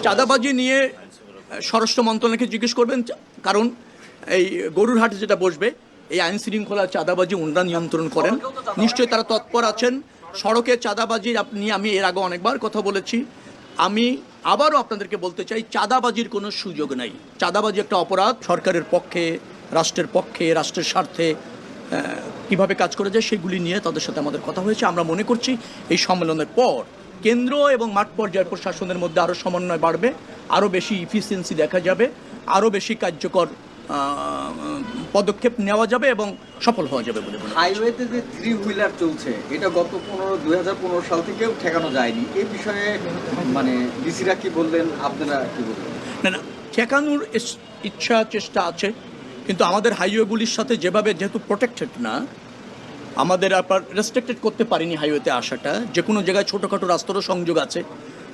চাঁদাবাজি নিয়ে স্বরাষ্ট্র মন্ত্রণালয়কে জিজ্ঞেস করবেন, কারণ এই গরুর হাটে যেটা বসবে এই আইন শৃঙ্খলা চাঁদাবাজি ওনারা নিয়ন্ত্রণ করেন, নিশ্চয়ই তারা তৎপর আছেন। সড়কে চাঁদাবাজি নিয়ে আমি এর আগে অনেকবার কথা বলেছি, আমি আবারও আপনাদেরকে বলতে চাই চাঁদাবাজির কোনো সুযোগ নাই। চাঁদাবাজি একটা অপরাধ, সরকারের পক্ষে, রাষ্ট্রের পক্ষে, রাষ্ট্রের স্বার্থে কিভাবে কাজ করে যায় সেগুলি নিয়ে তাদের সাথে আমাদের কথা হয়েছে। আমরা মনে করছি এই সম্মেলনের পর কেন্দ্র এবং মাঠ পর্যায়ের প্রশাসনের মধ্যে আরও সমন্বয় বাড়বে, আরও বেশি ইফিসিয়েন্সি দেখা যাবে, আরও বেশি কার্যকর পদক্ষেপ নেওয়া যাবে এবং সফল হওয়া যাবে বলে মনে হয়। হাইওয়েতে যে 3 হুইলার চলছে এটা গত 2015 সাল থেকেও ঠেকানো যায়নি, এই বিষয়ে মানে ডিসিরা কি বললেন, আপনারা কি বললেন? না, ঠেকানোর ইচ্ছা চেষ্টা আছে, কিন্তু আমাদের হাইওয়েগুলির সাথে যেহেতু প্রোটেক্টেড না, আমাদের আপনার রেস্ট্রিক্টেড করতে পারিনি হাইওয়েতে আসাটা। যে কোনো জায়গায় ছোটোখাটো রাস্তারও সংযোগ আছে,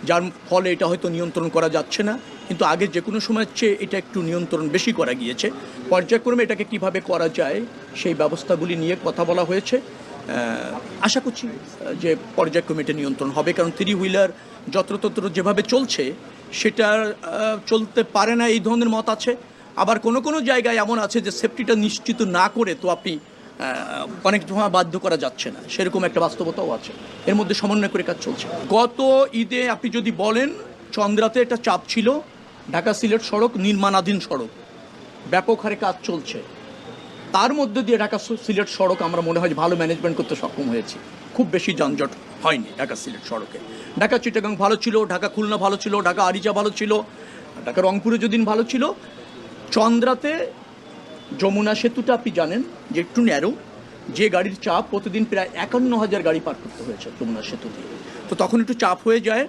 যার ফলে এটা হয়তো নিয়ন্ত্রণ করা যাচ্ছে না, কিন্তু আগে যে কোনো সময়ের চেয়ে এটা একটু নিয়ন্ত্রণ বেশি করা গিয়েছে। পর্যায়ক্রমে এটাকে কিভাবে করা যায় সেই ব্যবস্থাগুলি নিয়ে কথা বলা হয়েছে। আশা করছি যে পর্যায়ক্রমে এটা নিয়ন্ত্রণ হবে, কারণ 3 হুইলার যত্রতত্র যেভাবে চলছে সেটা চলতে পারে না, এই ধরনের মত আছে। আবার কোনো কোনো জায়গায় এমন আছে যে সেফটিটা নিশ্চিত না করে তো আপনি অনেক সময় বাধ্য করা যাচ্ছে না, সেরকম একটা বাস্তবতাও আছে। এর মধ্যে সমন্বয় করে কাজ চলছে। গত ঈদে আপনি যদি বলেন, চন্দ্রাতে একটা চাপ ছিল, ঢাকা সিলেট সড়ক নির্মাণাধীন সড়ক, ব্যাপক হারে কাজ চলছে, তার মধ্যে দিয়ে ঢাকা সিলেট সড়ক আমরা মনে হয় ভালো ম্যানেজমেন্ট করতে সক্ষম হয়েছি। খুব বেশি যানজট হয়নি ঢাকা সিলেট সড়কে। ঢাকা চিটাগাং ভালো ছিল, ঢাকা খুলনা ভালো ছিল, ঢাকা আরিচা ভালো ছিল, ঢাকা রংপুরে যেদিন ভালো ছিল। চন্দ্রাতে যমুনা সেতুটা আপনি জানেন যে একটু ন্যারো, যে গাড়ির চাপ প্রতিদিন প্রায় 51,000 গাড়ি পার করতে হয়েছে যমুনা সেতু দিয়ে, তো তখন একটু চাপ হয়ে যায়।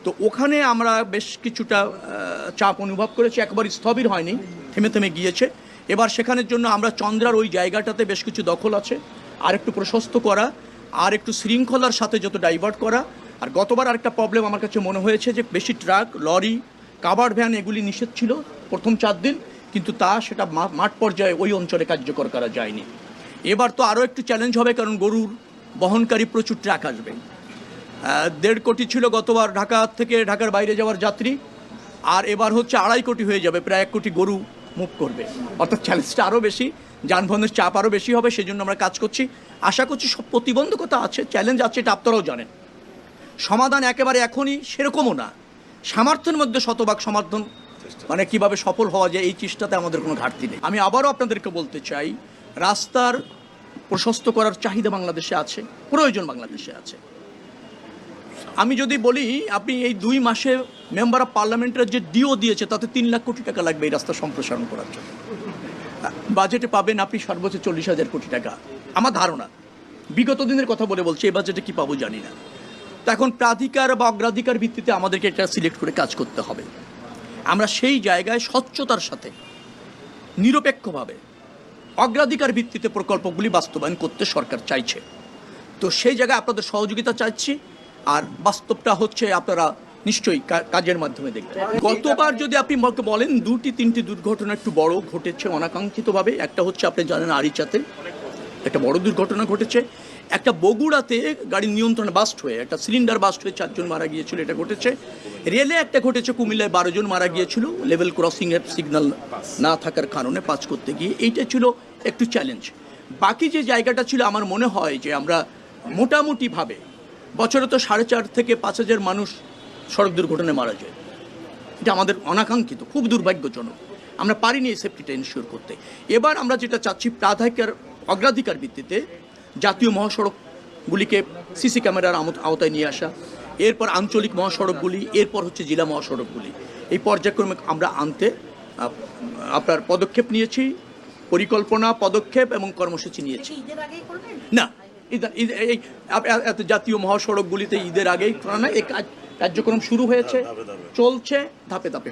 তো ওখানে আমরা বেশ কিছুটা চাপ অনুভব করেছি, একবার স্থবির হয়নি, থেমে থেমে গিয়েছে। এবার সেখানের জন্য আমরা চন্দ্রার ওই জায়গাটাতে বেশ কিছু দখল আছে, আর একটু প্রশস্ত করা, আর একটু শৃঙ্খলার সাথে যত ডাইভার্ট করা। আর গতবার আরেকটা প্রবলেম আমার কাছে মনে হয়েছে যে বেশি ট্রাক, লরি, কাভার্ড ভ্যান এগুলি নিষেধ ছিল প্রথম 4 দিন, কিন্তু সেটা মাঠ পর্যায়ে ওই অঞ্চলে কার্যকর করা যায়নি। এবার তো আরও একটু চ্যালেঞ্জ হবে, কারণ গরুর বহনকারী প্রচুর ট্রাক আসবে। 1.5 কোটি ছিল গতবার ঢাকা থেকে ঢাকার বাইরে যাওয়ার যাত্রী, আর এবার হচ্ছে 2.5 কোটি হয়ে যাবে, প্রায় 1 কোটি গরু মুভ করবে। অর্থাৎ চ্যালেঞ্জটা আরও বেশি, যানবাহনের চাপ আরও বেশি হবে, সেজন্য আমরা কাজ করছি। আশা করছি সব প্রতিবন্ধকতা আছে, চ্যালেঞ্জ আছে, এটা আপনারাও জানেন। সমাধান একেবারে এখনই সেরকমও না, সামর্থ্যের মধ্যে শতভাগ সমাধান, মানে কিভাবে সফল হওয়া যায় এই চেষ্টাতে আমাদের কোনো ঘাটতি নেই। আমি আবারও আপনাদেরকে বলতে চাই, রাস্তার প্রশস্ত করার চাহিদা বাংলাদেশে আছে, প্রয়োজন বাংলাদেশে আছে। আমি যদি বলি, আপনি এই 2 মাসে মেম্বার অফ পার্লামেন্টের যে ডিও দিয়েছে তাতে 3 লাখ কোটি টাকা লাগবে এই রাস্তা সম্প্রসারণ করার জন্য। বাজেটে পাবেন আপনি সর্বোচ্চ 40,000 কোটি টাকা আমার ধারণা। বিগত দিনের কথা বলে বলছি, এই বাজেটে কী পাবো জানি না। তো এখন প্রাধিকার বা অগ্রাধিকার ভিত্তিতে আমাদেরকে এটা সিলেক্ট করে কাজ করতে হবে। আমরা সেই জায়গায় স্বচ্ছতার সাথে নিরপেক্ষভাবে অগ্রাধিকার ভিত্তিতে প্রকল্পগুলি বাস্তবায়ন করতে সরকার চাইছে, তো সেই জায়গায় আপনাদের সহযোগিতা চাইছি। আর বাস্তবটা হচ্ছে আপনারা নিশ্চয়ই কাজের মাধ্যমে দেখবেন। গতবার যদি আপনি বলেন 2-3টি দুর্ঘটনা একটু বড় ঘটেছে অনাকাঙ্ক্ষিতভাবে। একটা হচ্ছে আপনি জানেন আরিচাতে একটা বড় দুর্ঘটনা ঘটেছে, একটা বগুড়াতে গাড়ির নিয়ন্ত্রণে বাস্ট হয়ে, একটা সিলিন্ডার বাস্ট হয়ে 4 জন মারা গিয়েছিল, এটা ঘটেছে। রেলে একটা ঘটেছে, কুমিল্লায় 12 জন মারা গিয়েছিল লেভেল ক্রসিংয়ের সিগন্যাল না থাকার কারণে পাস করতে গিয়ে। এইটা ছিল একটু চ্যালেঞ্জ। বাকি যে জায়গাটা ছিল, আমার মনে হয় যে আমরা মোটামুটিভাবে বছরে তো 4,500 থেকে 5,000 মানুষ সড়ক দুর্ঘটনায় মারা যায়। এটা আমাদের অনাকাঙ্ক্ষিত, খুব দুর্ভাগ্যজনক। আমরা পারিনি এই সেফটিটা ইনশিওর করতে। এবার আমরা যেটা চাচ্ছি, অগ্রাধিকার ভিত্তিতে জাতীয় মহাসড়কগুলিকে সিসি ক্যামেরার আওতায় নিয়ে আসা, এরপর আঞ্চলিক মহাসড়কগুলি, এরপর হচ্ছে জেলা মহাসড়কগুলি, এই পর্যায়ক্রমে আমরা আনতে আপনার পদক্ষেপ নিয়েছি, পরিকল্পনা, পদক্ষেপ এবং কর্মসূচি নিয়েছি। না, এই জাতীয় মহাসড়কগুলিতে ঈদের আগেই এই কার্যক্রম শুরু হয়েছে, চলছে ধাপে ধাপে।